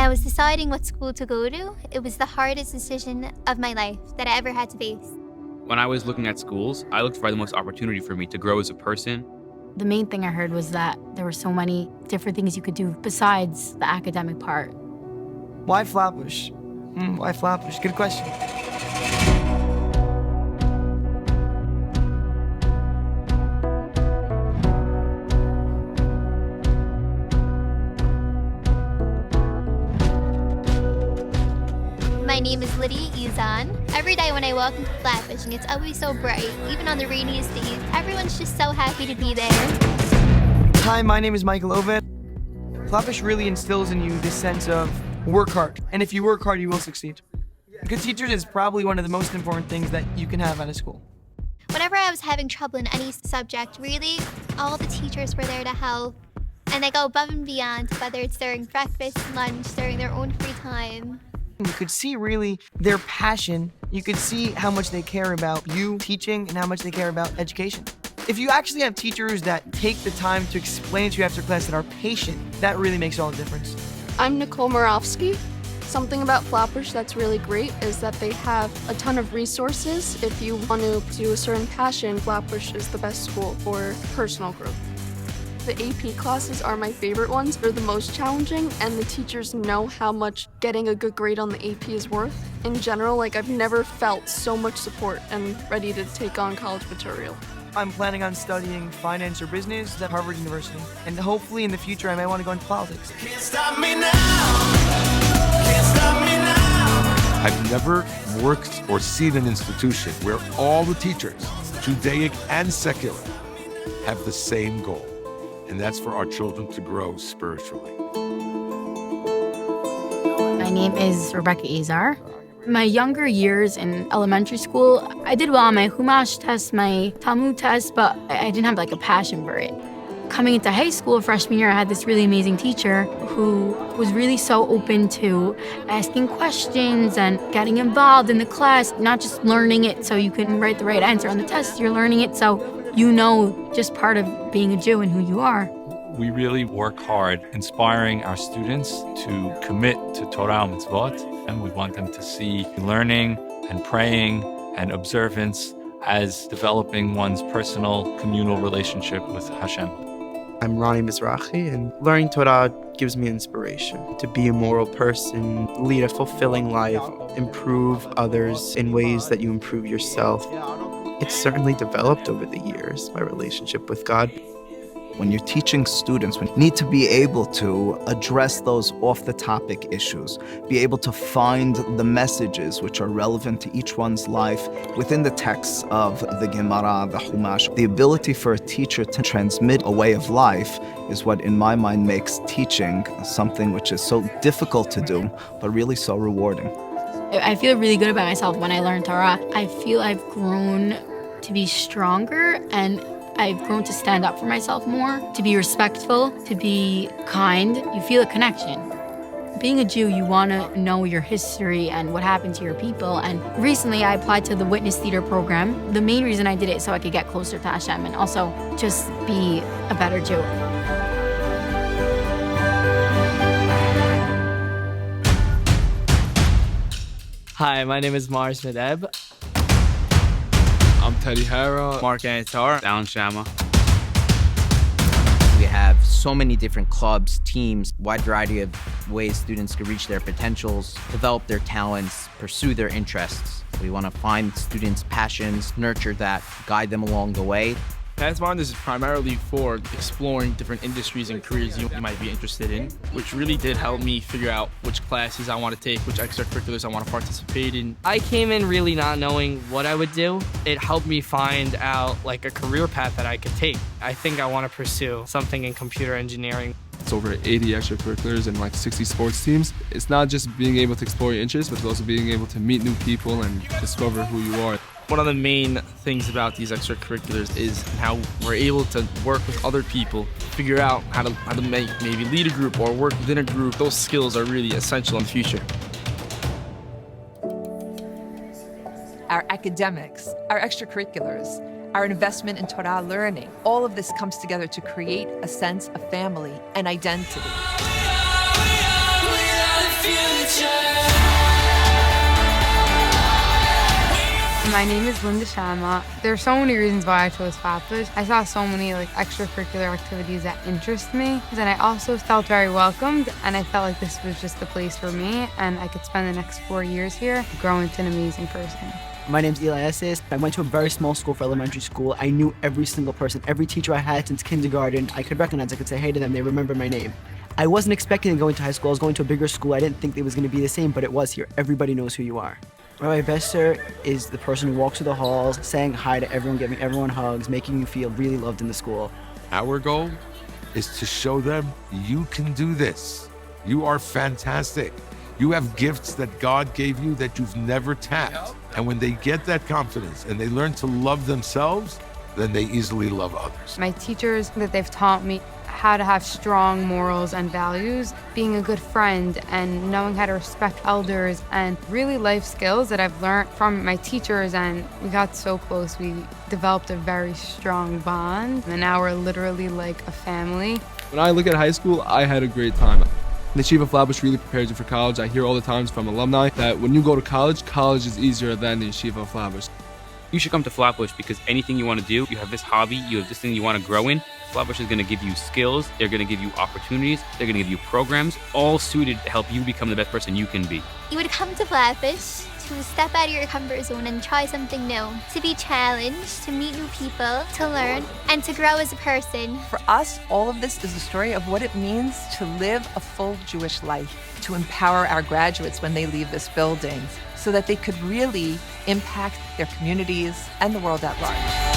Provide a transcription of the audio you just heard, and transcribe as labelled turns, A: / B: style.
A: I was deciding what school to go to, it was the hardest decision of my life that I ever had to face.
B: When I was looking at schools, I looked for the most opportunity for me to grow as a person.
C: The main thing I heard was that there were so many different things you could do besides the academic part.
D: Why Flatbush? Why Flatbush? Good question.
A: My name is Lydia Izan. Every day when I walk into Flatbush, and it's always so bright, even on the rainiest days, everyone's just so happy to be there.
D: Hi, my name is Michael Ovid. Flatbush really instills in you this sense of work hard, and if you work hard, you will succeed. Good teachers is probably one of the most important things that you can have out of school.
A: Whenever I was having trouble in any subject, really, all the teachers were there to help. And they go above and beyond, whether it's during breakfast, lunch, during their own free time.
D: You could see really their passion. You could see how much they care about you teaching and how much they care about education. If you actually have teachers that take the time to explain to you after class that are patient, that really makes all the difference.
E: I'm Nicole Moravsky. Something about Flatbush that's really great is that they have a ton of resources. If you want to do a certain passion, Flatbush is the best school for personal growth. The AP classes are my favorite ones. They're the most challenging, and the teachers know how much getting a good grade on the AP is worth. In general, I've never felt so much support and ready to take on college material.
D: I'm planning on studying finance or business at Harvard University, and hopefully in the future I might want to go into politics.
F: Can't stop me now. Can't stop me now.
G: I've never worked or seen an institution where all the teachers, Judaic and secular, have the same goal. And that's for our children to grow spiritually.
C: My name is Rebecca Azar. My younger years in elementary school, I did well on my Chumash test, my Talmud test, but I didn't have a passion for it. Coming into high school, freshman year, I had this really amazing teacher who was really so open to asking questions and getting involved in the class, not just learning it so you can write the right answer on the test, you're learning it so you know just part of being a Jew and who you are.
H: We really work hard inspiring our students to commit to Torah and mitzvot, and we want them to see learning and praying and observance as developing one's personal communal relationship with Hashem.
I: I'm Ronnie Mizrahi, and learning Torah gives me inspiration to be a moral person, lead a fulfilling life, improve others in ways that you improve yourself. It's certainly developed over the years, my relationship with God.
J: When you're teaching students, we need to be able to address those off-the-topic issues, be able to find the messages which are relevant to each one's life within the texts of the Gemara, the Chumash. The ability for a teacher to transmit a way of life is what, in my mind, makes teaching something which is so difficult to do, but really so rewarding.
C: I feel really good about myself when I learn Torah. I feel I've grown to be stronger, and I've grown to stand up for myself more, to be respectful, to be kind. You feel a connection. Being a Jew, you want to know your history and what happened to your people. And recently I applied to the Witness Theater program. The main reason I did it so I could get closer to Hashem and also just be a better Jew.
K: Hi, my name is Mars Medeb.
B: I'm Teddy Hara, Mark Antar, Alan Shama.
L: We have so many different clubs, teams, wide variety of ways students can reach their potentials, develop their talents, pursue their interests. We want to find students' passions, nurture that, guide them along the way.
K: Pathfinder is primarily for exploring different industries and careers you might be interested in, which really did help me figure out which classes I want to take, which extracurriculars I want to participate in. I came in really not knowing what I would do. It helped me find out a career path that I could take. I think I want to pursue something in computer engineering.
M: It's over 80 extracurriculars and 60 sports teams. It's not just being able to explore your interests, but it's also being able to meet new people and discover who you are.
K: One of the main things about these extracurriculars is how we're able to work with other people, figure out how to maybe lead a group or work within a group. Those skills are really essential in the future.
N: Our academics, our extracurriculars, our investment in Torah learning, all of this comes together to create a sense of family and identity.
C: My name is Linda Shama. There are so many reasons why I chose Flatbush. I saw so many extracurricular activities that interest me. And I also felt very welcomed, and I felt like this was just the place for me, and I could spend the next 4 years here, grow into an amazing person.
O: My name's Eli Esses. I went to a very small school for elementary school. I knew every single person, every teacher I had since kindergarten. I could recognize, I could say hey to them, they remember my name. I wasn't expecting to go into high school. I was going to a bigger school. I didn't think it was going to be the same, but it was here. Everybody knows who you are. Rabbi Besser is the person who walks through the halls, saying hi to everyone, giving everyone hugs, making you feel really loved in the school.
G: Our goal is to show them you can do this. You are fantastic. You have gifts that God gave you that you've never tapped. And when they get that confidence and they learn to love themselves, then they easily love others.
C: My teachers, that they've taught me how to have strong morals and values, being a good friend and knowing how to respect elders, and really life skills that I've learned from my teachers, and we got so close. We developed a very strong bond, and now we're literally like a family.
M: When I look at high school, I had a great time. The Yeshivah of Flatbush really prepares you for college. I hear all the times from alumni that when you go to college, college is easier than the Yeshivah of Flatbush.
B: You should come to Flatbush because anything you want to do, you have this hobby, you have this thing you want to grow in, Flatbush is going to give you skills, they're going to give you opportunities, they're going to give you programs, all suited to help you become the best person you can be.
A: You would come to Flatbush to step out of your comfort zone and try something new, to be challenged, to meet new people, to learn, and to grow as a person.
N: For us, all of this is a story of what it means to live a full Jewish life, to empower our graduates when they leave this building so that they could really impact their communities and the world at large.